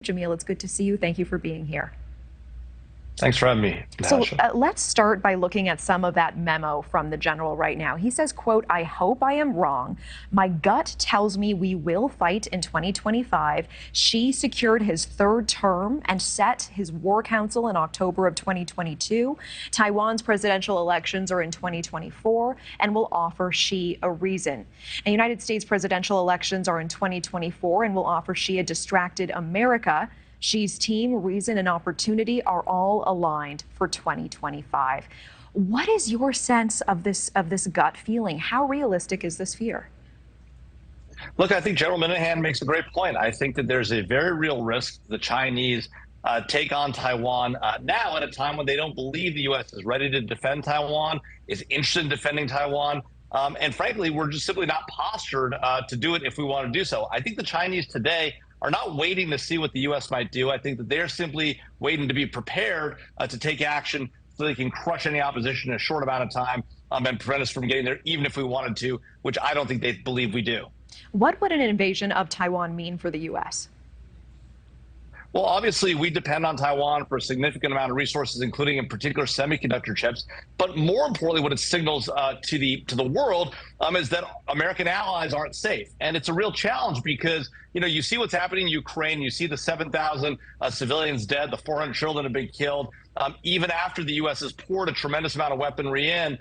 Jamil, it's good to see you. Thank you for being here. Thanks for having me, Natasha. So let's start by looking at some of that memo from the general right now. He says, quote, "I hope I am wrong. My gut tells me we will fight in 2025. Xi secured his third term and set his war council in October of 2022. Taiwan's presidential elections are in 2024 and will offer Xi a reason. And United States presidential elections are in 2024 and will offer Xi a distracted America. Xi's team, reason, and opportunity are all aligned for 2025. What is your sense of this gut feeling? How realistic is this fear? Look, I think General Minahan makes a great point. I think that there's a very real risk the Chinese take on Taiwan now at a time when they don't believe the U.S. is ready to defend Taiwan, is interested in defending Taiwan. And frankly, we're just simply not postured to do it if we want to do so. I think the Chinese today are not waiting to see what the U.S. might do. I think that they're simply waiting to be prepared to take action so they can crush any opposition in a short amount of time and prevent us from getting there, even if we wanted to, which I don't think they believe we do. What would an invasion of Taiwan mean for the U.S.? Well, obviously, we depend on Taiwan for a significant amount of resources, including in particular semiconductor chips. But more importantly, what it signals to the world is that American allies aren't safe. And it's a real challenge because, you see what's happening in Ukraine. You see the 7,000 civilians dead, the 400 children have been killed. Even after the U.S. has poured a tremendous amount of weaponry in,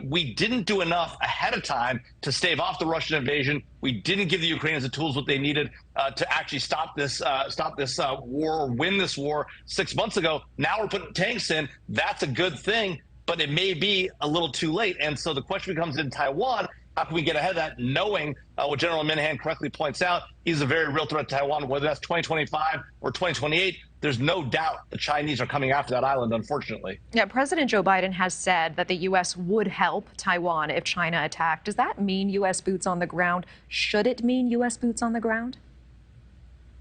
we didn't do enough ahead of time to stave off the Russian invasion. We didn't give the Ukrainians the tools what they needed to actually stop this war or win this war 6 months ago. Now we're putting tanks in. That's a good thing, but it may be a little too late. And so the question becomes in Taiwan, how can we get ahead of that, knowing what General Minahan correctly points out, he's a very real threat to Taiwan, whether that's 2025 or 2028. There's no doubt the Chinese are coming after that island, unfortunately. Yeah, President Joe Biden has said that the U.S. would help Taiwan if China attacked. Does that mean U.S. boots on the ground? Should it mean U.S. boots on the ground?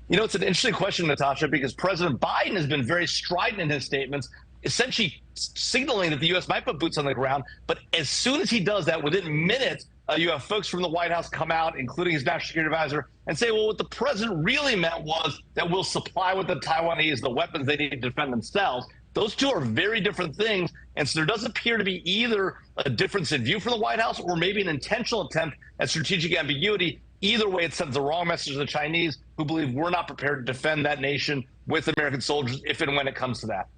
It's an interesting question, Natasha, because President Biden has been very strident in his statements, essentially signaling that the U.S. might put boots on the ground. But as soon as he does that, within minutes, you have folks from the White House come out, including his national security advisor, and say, well, what the president really meant was that we'll supply with the Taiwanese the weapons they need to defend themselves. Those two are very different things. And so there does appear to be either a difference in view from the White House or maybe an intentional attempt at strategic ambiguity. Either way, it sends the wrong message to the Chinese, who believe we're not prepared to defend that nation with American soldiers if and when it comes to that.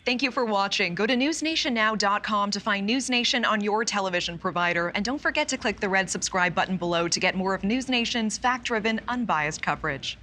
Thank you for watching. Go to newsnationnow.com to find NewsNation on your television provider. And don't forget to click the red subscribe button below to get more of NewsNation's fact-driven, unbiased coverage.